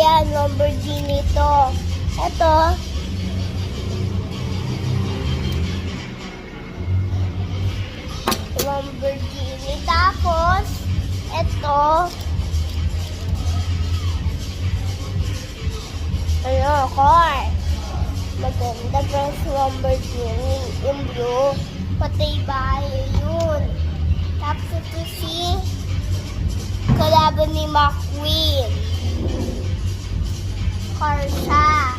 yan, Lamborghini to. Ito, Lamborghini. Tapos, ito, car. Maganda guys, Lamborghini. Yung blue, pati bahay yun. Tapos ito si kalaban ni McQueen. Car siya.